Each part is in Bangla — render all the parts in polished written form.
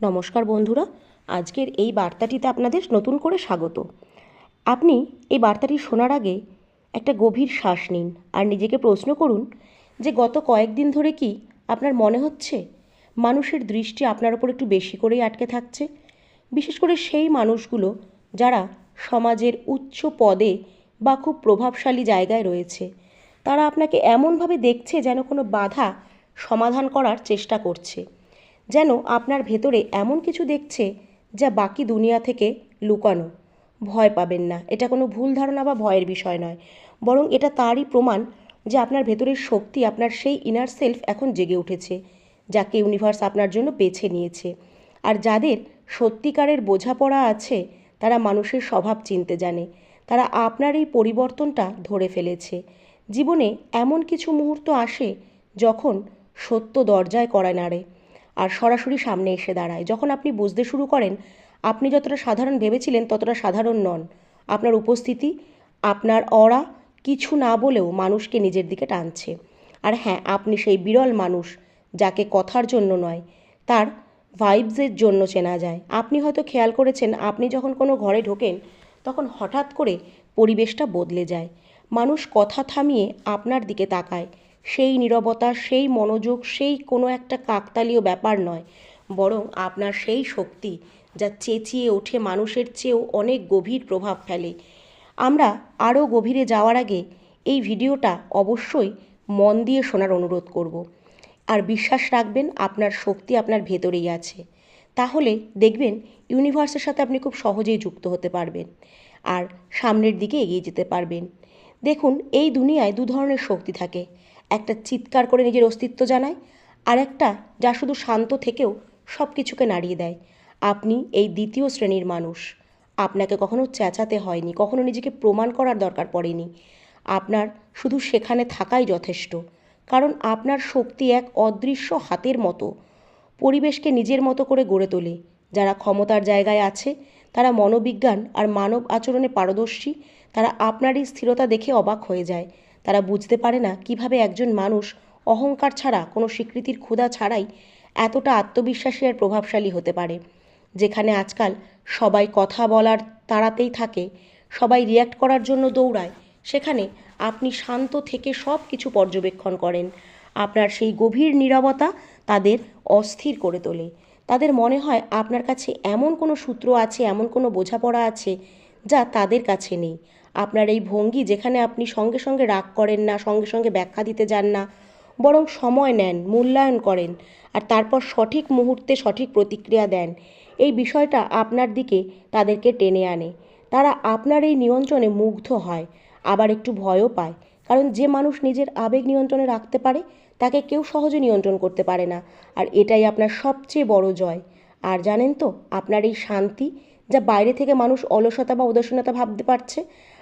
নমস্কার বন্ধুরা, আজকের এই বার্তাটিতে আপনাদের নতুন করে স্বাগত। আপনি এই বার্তাটি শোনার আগে একটা গভীর শ্বাস নিন আর নিজেকে প্রশ্ন করুন যে গত কয়েকদিন ধরে কি আপনার মনে হচ্ছে মানুষের দৃষ্টি আপনার ওপর একটু বেশি করেই আটকে থাকছে। বিশেষ করে সেই মানুষগুলো যারা সমাজের উচ্চ পদে বা খুব প্রভাবশালী জায়গায় রয়েছে, তারা আপনাকে এমনভাবে দেখছে যেন কোনো বাধা সমাধান করার চেষ্টা করছে, যেন আপনার ভেতরে এমন কিছু দেখছে যা বাকি দুনিয়া থেকে লুকানো। ভয় পাবেন না, এটা কোনো ভুল ধারণা বা ভয়ের বিষয় নয়, বরং এটা তারই প্রমাণ যে আপনার ভেতরের শক্তি, আপনার সেই ইনার সেলফ এখন জেগে উঠেছে, যাকে ইউনিভার্স আপনার জন্য বেছে নিয়েছে। আর যাদের সত্যিকারের বোঝাপড়া আছে, তারা মানুষের স্বভাব চিনতে জানে, তারা আপনার এই পরিবর্তনটা ধরে ফেলেছে। জীবনে এমন কিছু মুহূর্ত আসে যখন সত্য দরজায় কড়া নাড়ে আর সরাসরি সামনে এসে দাঁড়ায়। যখন আপনি বুঝতে শুরু করেন আপনি যতটা সাধারণ ভেবেছিলেন ততটা সাধারণ নন, আপনার উপস্থিতি, আপনার অরা কিছু না বলেও মানুষকে নিজের দিকে টানছে। আর হ্যাঁ, আপনি সেই বিরল মানুষ যাকে কথার জন্য নয়, তার ভাইবসের জন্য চেনা যায়। আপনি হয়তো খেয়াল করেছেন, আপনি যখন কোনো ঘরে ঢোকেন তখন হঠাৎ করে পরিবেশটা বদলে যায়। মানুষ কথা থামিয়ে আপনার দিকে তাকায়। সেই নীরবতা, সেই মনোযোগ, সেই কোনো একটা কাকতালীয় ব্যাপার নয়, বরং আপনার সেই শক্তি যা চেঁচিয়ে ওঠে মানুষের চেয়েও অনেক গভীর প্রভাব ফেলে। আমরা আরও গভীরে যাওয়ার আগে এই ভিডিওটা অবশ্যই মন দিয়ে শোনার অনুরোধ করব। আর বিশ্বাস রাখবেন আপনার শক্তি আপনার ভেতরেই আছে। তাহলে দেখবেন ইউনিভার্সের সাথে আপনি খুব সহজেই যুক্ত হতে পারবেন আর সামনের দিকে এগিয়ে যেতে পারবেন। দেখুন, এই দুনিয়ায় দু ধরনের শক্তি থাকে। একটা চিৎকার করে নিজের অস্তিত্ব জানায়, আর একটা যা শুধু শান্ত থেকেও সব কিছুকে নাড়িয়ে দেয়। আপনি এই দ্বিতীয় শ্রেণীর মানুষ। আপনাকে কখনো চেঁচাতে হয়নি, কখনো নিজেকে প্রমাণ করার দরকার পড়েনি। আপনার শুধু সেখানে থাকাই যথেষ্ট, কারণ আপনার শক্তি এক অদৃশ্য হাতের মতো পরিবেশকে নিজের মতো করে গড়ে তোলে। যারা ক্ষমতার জায়গায় আছে, তারা মনোবিজ্ঞান আর মানব আচরণে পারদর্শী, তারা আপনার এই স্থিরতা দেখে অবাক হয়ে যায়। তারা বুঝতে পারে না কিভাবে একজন মানুষ অহংকার ছাড়া, কোনো স্বীকৃতির ক্ষুধা ছাড়াই এতটা আত্মবিশ্বাসী আর প্রভাবশালী হতে পারে। যেখানে আজকাল সবাই কথা বলার তাড়াতেই থাকে, সবাই রিয়্যাক্ট করার জন্য দৌড়ায়, সেখানে আপনি শান্ত থেকে সব কিছু পর্যবেক্ষণ করেন। আপনার সেই গভীর নীরবতা তাদের অস্থির করে তোলে। তাদের মনে হয় আপনার কাছে এমন কোনো সূত্র আছে, এমন কোনো বোঝাপড়া আছে যা তাদের কাছে নেই। আপনার এই ভঙ্গি, যেখানে আপনি সঙ্গে সঙ্গে রাগ করেন না, সঙ্গে সঙ্গে ব্যাখ্যা দিতে যান না, বরং সময় নেন, মূল্যায়ন করেন আর তারপর সঠিক মুহূর্তে সঠিক প্রতিক্রিয়া দেন, এই বিষয়টা আপনার দিকে তাদেরকে টেনে আনে। তারা আপনার এই নিয়ন্ত্রণে মুগ্ধ হয়, আবার একটু ভয়ও পায়। কারণ যে মানুষ নিজের আবেগ নিয়ন্ত্রণে রাখতে পারে তাকে কেউ সহজে নিয়ন্ত্রণ করতে পারে না। আর এটাই আপনার সবচেয়ে বড় জয়। আর জানেন তো, আপনার এই শান্তি, যা বাইরে থেকে মানুষ অলসতা বা উদাসীনতা ভাবতে পারছে,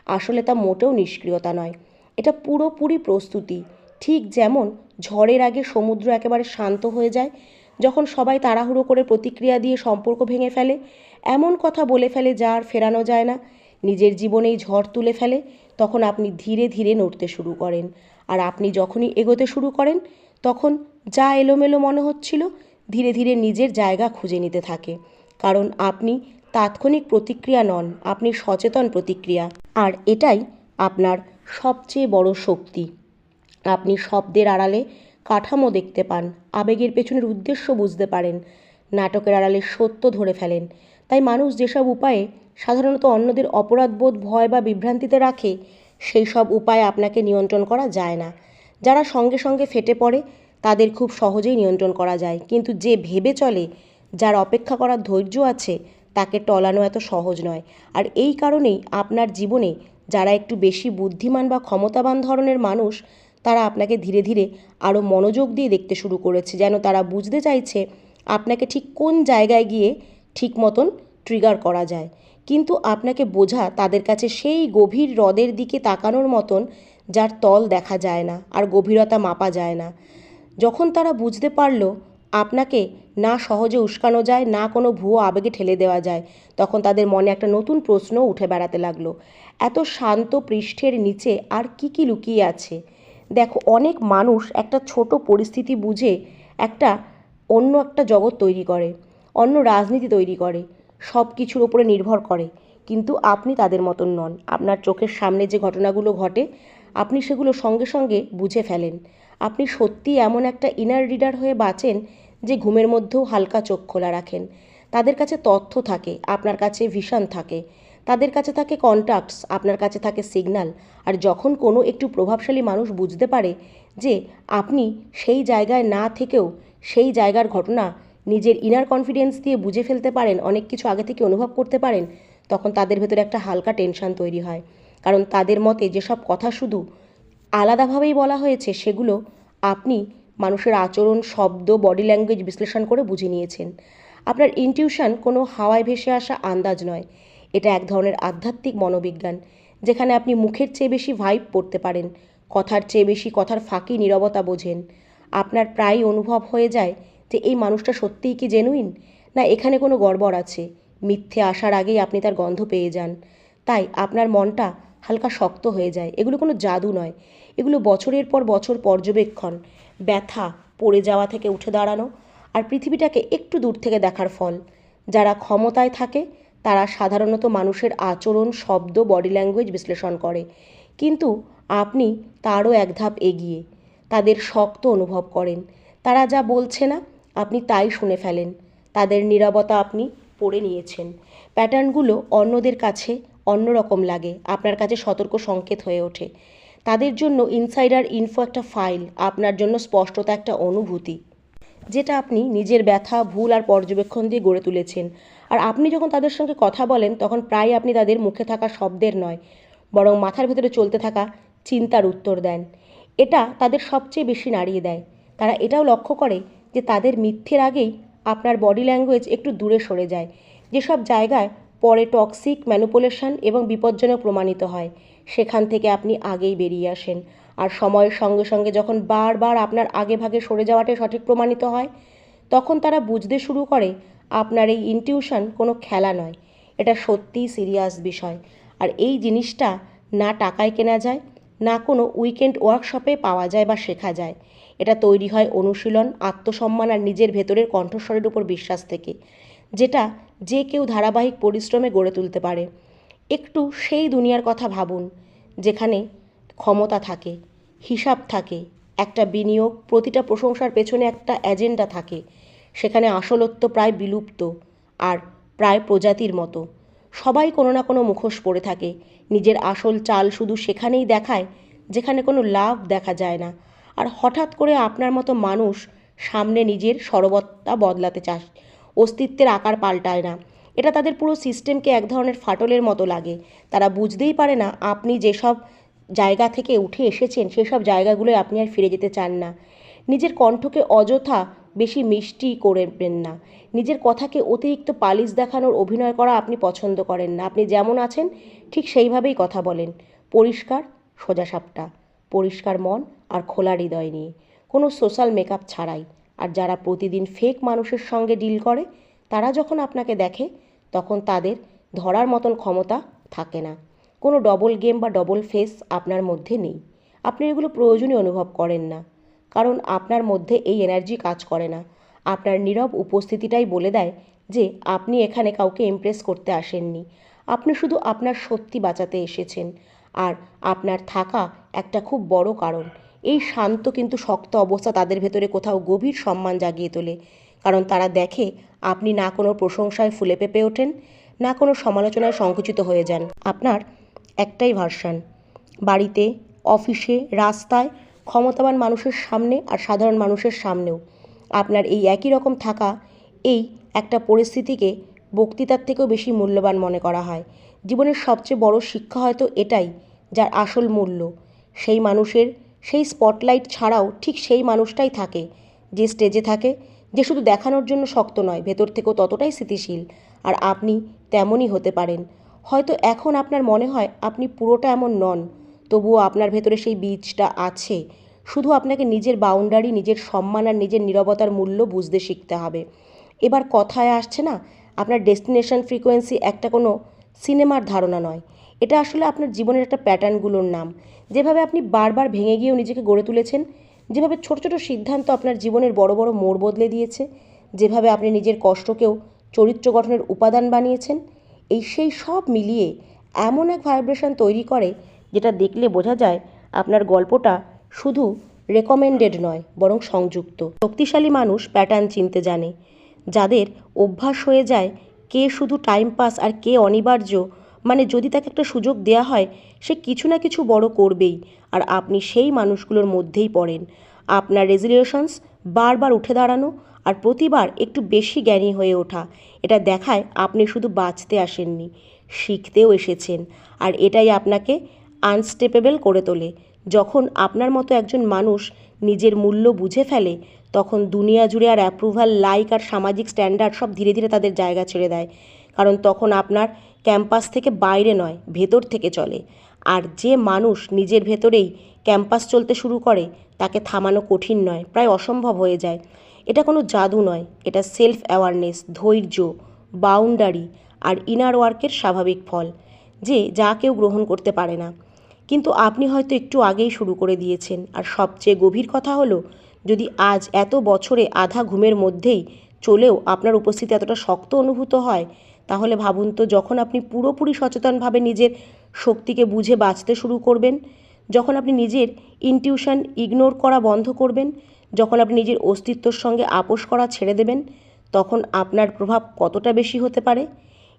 আসলে তা মোটেও নিষ্ক্রিয়তা নয়। এটা পুরোপুরি প্রস্তুতি। ঠিক যেমন ঝড়ের আগে সমুদ্র একেবারে শান্ত হয়ে যায় যখন সবাই তাড়াহুড়ো করে প্রতিক্রিয়া দিয়ে সম্পর্ক ভেঙে ফেলে, এমন কথা বলে ফেলে যা আর ফেরানো যায় না, নিজের জীবনেই ঝড় তুলে ফেলে, তখন আপনি ধীরে ধীরে নড়তে শুরু করেন। আর আপনি যখনই এগোতে শুরু করেন তখন যা এলোমেলো মনে হচ্ছিল ধীরে ধীরে নিজের জায়গা খুঁজে নিতে থাকে। কারণ আপনি তাৎক্ষণিক প্রতিক্রিয়া নন, আপনি সচেতন প্রতিক্রিয়া। আর এটাই আপনার সবচেয়ে বড় শক্তি। আপনি শব্দের আড়ালে কাঠামো দেখতে পান, আবেগের পেছনের উদ্দেশ্য বুঝতে পারেন, নাটকের আড়ালে সত্য ধরে ফেলেন। তাই মানুষ যেসব উপায়ে সাধারণত অন্যদের অপরাধবোধ, ভয় বা বিভ্রান্তিতে রাখে, সেই সব উপায় আপনাকে নিয়ন্ত্রণ করা যায় না। যারা সঙ্গে সঙ্গে ফেটে পড়ে তাদের খুব সহজেই নিয়ন্ত্রণ করা যায়, কিন্তু যে ভেবে চলে, যার অপেক্ষা করার ধৈর্য আছে, তাকে টলানো এত সহজ নয়। আর এই কারণেই আপনার জীবনে যারা একটু বেশি বুদ্ধিমান বা ক্ষমতাবান ধরনের মানুষ, তারা আপনাকে ধীরে ধীরে আরও মনোযোগ দিয়ে দেখতে শুরু করেছে, যেন তারা বুঝতে চাইছে আপনাকে ঠিক কোন জায়গায় গিয়ে ঠিক মতন ট্রিগার করা যায়। কিন্তু আপনাকে বোঝা তাদের কাছে সেই গভীর হ্রদের দিকে তাকানোর মতন, যার তল দেখা যায় না আর গভীরতা মাপা যায় না। যখন তারা বুঝতে পারল আপনাকে না সহজে উস্কানো যায়, না কোনো ভুয়ো আবেগে ঠেলে দেওয়া যায়, তখন তাদের মনে একটা নতুন প্রশ্ন উঠে বেড়াতে লাগলো, এত শান্ত পৃষ্ঠের নিচে আর কি কি লুকিয়ে আছে। দেখো, অনেক মানুষ একটা ছোট পরিস্থিতি বুঝে একটা অন্য একটা জগৎ তৈরি করে। অন্য রাজনীতি তৈরি করে, সব কিছুর ওপরে নির্ভর করে, কিন্তু আপনি তাদের মতন নন। আপনার চোখের সামনে যে ঘটনাগুলো ঘটে আপনি সেগুলো সঙ্গে সঙ্গে বুঝে ফেলেন। আপনি সত্যিই এমন একটা ইনার রিডার হয়ে বাঁচেন যে ঘুমের মধ্যেও হালকা চোখ খোলা রাখেন। তাদের কাছে তথ্য থাকে, আপনার কাছে ভিশন থাকে। তাদের কাছে থাকে কন্টাক্টস, আপনার কাছে থাকে সিগন্যাল। আর যখন কোনো একটু প্রভাবশালী মানুষ বুঝতে পারে যে আপনি সেই জায়গায় না থেকেও সেই জায়গার ঘটনা নিজের ইনার কনফিডেন্স দিয়ে বুঝে ফেলতে পারেন, অনেক কিছু আগে থেকে অনুভব করতে পারেন, তখন তাদের ভেতরে একটা হালকা টেনশন তৈরি হয়। কারণ তাদের মতে যেসব কথা শুধু আলাদাভাবেই বলা হয়েছে সেগুলো আপনি মানুষের আচরণ, শব্দ, বডি ল্যাঙ্গুয়েজ বিশ্লেষণ করে বুঝে নিয়েছেন। আপনার ইনটিউশন কোনো হাওয়ায় ভেসে আসা আন্দাজ নয়, এটা এক ধরনের আধ্যাত্মিক মনোবিজ্ঞান, যেখানে আপনি মুখের চেয়ে বেশি ভাইব পড়তে পারেন, কথার চেয়ে বেশি কথার ফাঁকি নীরবতা বোঝেন। আপনার প্রায়ই অনুভব হয়ে যায় যে এই মানুষটা সত্যিই কি জেনুইন, না এখানে কোনো গড়বড় আছে। মিথ্যে আসার আগেই আপনি তার গন্ধ পেয়ে যান, তাই আপনার মনটা হালকা শক্ত হয়ে যায়। এগুলো কোনো জাদু নয়, এগুলো বছরের পর বছর পর্যবেক্ষণ, ব্যথা, পড়ে যাওয়া থেকে উঠে দাঁড়ানো আর পৃথিবীটাকে একটু দূর থেকে দেখার ফল। যারা ক্ষমতায় থাকে তারা সাধারণত মানুষের আচরণ, শব্দ, বডি ল্যাঙ্গুয়েজ বিশ্লেষণ করে, কিন্তু আপনি তারও এক ধাপ এগিয়ে। তাদের শক্ত অনুভব করেন, তারা যা বলছে না আপনি তাই শুনে ফেলেন, তাদের নীরবতা আপনি পড়ে নিয়েছেন। প্যাটার্নগুলো অন্যদের কাছে অন্যরকম লাগে, আপনার কাছে সতর্ক সংকেত হয়ে ওঠে। তাদের জন্য ইনসাইডার ইনফো একটা ফাইল, আপনার জন্য স্পষ্টতা একটা অনুভূতি, যেটা আপনি নিজের ব্যথা, ভুল আর পর্যবেক্ষণ দিয়ে গড়ে তুলেছেন। আর আপনি যখন তাদের সঙ্গে কথা বলেন তখন প্রায় আপনি তাদের মুখে থাকা শব্দের নয়, বরং মাথার ভেতরে চলতে থাকা চিন্তার উত্তর দেন। এটা তাদের সবচেয়ে বেশি নাড়িয়ে দেয়। তারা এটাও লক্ষ্য করে যে তাদের মিথ্যের আগেই আপনার বডি ল্যাঙ্গুয়েজ একটু দূরে সরে যায়। যেসব জায়গায় পরে টক্সিক, ম্যানিপুলেশন এবং বিপজ্জনক প্রমাণিত হয়, সেখান থেকে আপনি আগেই বেরিয়ে আসেন। আর সময়ের সঙ্গে সঙ্গে যখন বারবার আপনার আগে ভাগে সরে যাওয়াটাই সঠিক প্রমাণিত হয়, তখন তারা বুঝতে শুরু করে আপনার এই ইনটিউশন কোনো খেলা নয়, এটা সত্যিই সিরিয়াস বিষয়। আর এই জিনিসটা না টাকায় কেনা যায়, না কোনো উইকেন্ড ওয়ার্কশপে পাওয়া যায় বা শেখা যায়। এটা তৈরি হয় অনুশীলন, আত্মসম্মান আর নিজের ভেতরের কণ্ঠস্বরের উপর বিশ্বাস থেকে, যেটা যে কেউ ধারাবাহিক পরিশ্রমে গড়ে তুলতে পারে। একটু সেই দুনিয়ার কথা ভাবুন যেখানে ক্ষমতা থাকে, হিসাব থাকে, একটা বিনিয়োগ, প্রতিটা প্রশংসার পেছনে একটা এজেন্ডা থাকে। সেখানে আসলত্ব প্রায় বিলুপ্ত আর প্রায় প্রজাতির মতো। সবাই কোনো না কোনো মুখোশ পরে থাকে, নিজের আসল চাল শুধু সেখানেই দেখায় যেখানে কোনো লাভ দেখা যায় না। আর হঠাৎ করে আপনার মতো মানুষ সামনে নিজের সরবতা বদলাতে চায়, অস্তিত্বের আকার পাল্টায় না। এটা তাদের পুরো সিস্টেমকে এক ধরনের ফাটলের মতো লাগে। তারা বুঝতেই পারে না আপনি যেসব জায়গা থেকে উঠে এসেছেন সেসব জায়গাগুলোয় আপনি আর ফিরে যেতে চান না। নিজের কণ্ঠকে অযথা বেশি মিষ্টি করবেন না, নিজের কথাকে অতিরিক্ত পালিশ দেখানোর অভিনয় করা আপনি পছন্দ করেন না। আপনি যেমন আছেন ঠিক সেইভাবেই কথা বলেন, পরিষ্কার, সোজাসাপটা, পরিষ্কার মন আর খোলা হৃদয় নিয়ে, কোনো সোশ্যাল মেকআপ ছাড়াই। আর যারা প্রতিদিন ফেক মানুষের সঙ্গে ডিল করে, তারা যখন আপনাকে দেখে তখন তাদের ধরার মতন ক্ষমতা থাকে না। কোনো ডবল গেম বা ডবল ফেস আপনার মধ্যে নেই। আপনি এগুলো প্রয়োজনীয় অনুভব করেন না, কারণ আপনার মধ্যে এই এনার্জি কাজ করে না। আপনার নীরব উপস্থিতিটাই বলে দেয় যে আপনি এখানে কাউকে ইমপ্রেস করতে আসেননি, আপনি শুধু আপনার সত্যি বাঁচাতে এসেছেন। আর আপনার থাকা একটা খুব বড় কারণ। এই শান্ত কিন্তু শক্ত অবস্থা তাদের ভেতরে কোথাও গভীর সম্মান জাগিয়ে তোলে, কারণ তারা দেখে আপনি না কোনো প্রশংসায় ফুলে ফেঁপে ওঠেন, না কোনো সমালোচনায় সংকুচিত হয়ে যান। আপনার একটাই ভার্সন, বাড়িতে, অফিসে, রাস্তায়, ক্ষমতাবান মানুষের সামনে আর সাধারণ মানুষের সামনেও। আপনার এই একই রকম থাকা এই একটা পরিস্থিতিকে বক্তৃতার থেকেও বেশি মূল্যবান মনে করা হয়। জীবনের সবচেয়ে বড় শিক্ষা হয়তো এটাই, যার আসল মূল্য সেই মানুষের সেই স্পটলাইট ছাড়াও ঠিক সেই মানুষটাই থাকে, যে স্টেজে থাকে, যে শুধু দেখানোর জন্য শক্ত নয়, ভেতর থেকেও ততটাই স্থিতিশীল। আর আপনি তেমনই হতে পারেন। হয়তো এখন আপনার মনে হয় আপনি পুরোটা এমন নন, তবুও আপনার ভেতরে সেই বীজটা আছে। শুধু আপনাকে নিজের বাউন্ডারি, নিজের সম্মান আর নিজের নীরবতার মূল্য বুঝতে শিখতে হবে। এবার কথায় আসছে না, আপনার ডেস্টিনেশন ফ্রিকোয়েন্সি একটা কোনো সিনেমার ধারণা নয়, এটা আসলে আপনার জীবনের একটা প্যাটার্নগুলোর নাম। যেভাবে আপনি বারবার ভেঙে গিয়েও নিজেকে গড়ে তুলেছেন, যেভাবে ছোট ছোট সিদ্ধান্ত আপনার জীবনের বড় বড় মোড় বদলে দিয়েছে, যেভাবে আপনি নিজের কষ্টকেও চরিত্র গঠনের উপাদান বানিয়েছেন, সেই সব মিলিয়ে এমন এক ভাইব্রেশন তৈরি করে যেটা দেখলে বোঝা যায় আপনার গল্পটা শুধু রেকমেন্ডেড নয় বরং সংযুক্ত। শক্তিশালী মানুষ প্যাটার্ন চিনতে জানে। যাদের অভ্যাস হয়ে যায় কে শুধু টাইম পাস আর কে অনিবার্য, মানে যদি তাকে একটা সুযোগ দেয়া হয় সে কিছু না কিছু বড় করবেই, আর আপনি সেই মানুষগুলোর মধ্যেই পড়েন। আপনার রেজলিউশনস বারবার উঠে দাঁড়ানো আর প্রতিবার একটু বেশি জ্ঞানী হয়ে ওঠা, এটা দেখায় আপনি শুধু বাঁচতে আসেননি, শিখতেও এসেছেন। আর এটাই আপনাকে আনস্টেপেবল করে তোলে। যখন আপনার মতো একজন মানুষ নিজের মূল্য বুঝে ফেলে তখন দুনিয়া জুড়ে আর অ্যাপ্রুভাল, লাইক আর সামাজিক স্ট্যান্ডার্ড সব ধীরে ধীরে তাদের জায়গা ছেড়ে দেয়। কারণ তখন আপনার ক্যাম্পাস থেকে বাইরে নয়, ভেতর থেকে চলে। আর যে মানুষ নিজের ভেতরেই ক্যাম্পাস চলতে শুরু করে তাকে থামানো কঠিন নয়, প্রায় অসম্ভব হয়ে যায়। এটা কোনো জাদু নয়, এটা সেলফ অ্যাওয়ারনেস, ধৈর্য, বাউন্ডারি আর ইনার ওয়ার্কের স্বাভাবিক ফল, যে যা কেউ গ্রহণ করতে পারে না। কিন্তু আপনি হয়তো একটু আগেই শুরু করে দিয়েছেন। আর সবচেয়ে গভীর কথা হলো, যদি আজ এত বছরে আধা ঘুমের মধ্যেই চলেও আপনার উপস্থিতি এতটা শক্ত অনুভূত হয়, তাহলে ভাবুন তো, যখন আপনি পুরোপুরি সচেতনভাবে নিজের শক্তিকে বুঝে বাঁচতে শুরু করবেন, যখন আপনি নিজের ইনটিউশন ইগনোর করা বন্ধ করবেন, যখন আপনি নিজের অস্তিত্বর সঙ্গে আপোষ করা ছেড়ে দেবেন, তখন আপনার প্রভাব কতটা বেশি হতে পারে।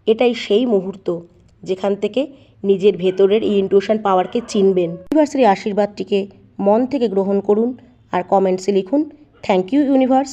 এটাই সেই মুহূর্ত যেখান থেকে নিজের ভেতরের এই ইনটিউশন পাওয়ারকে চিনবেন। ইউনিভার্সের আশীর্বাদটিকে মন থেকে গ্রহণ করুন আর কমেন্টসে লিখুন, থ্যাংক ইউ ইউনিভার্স।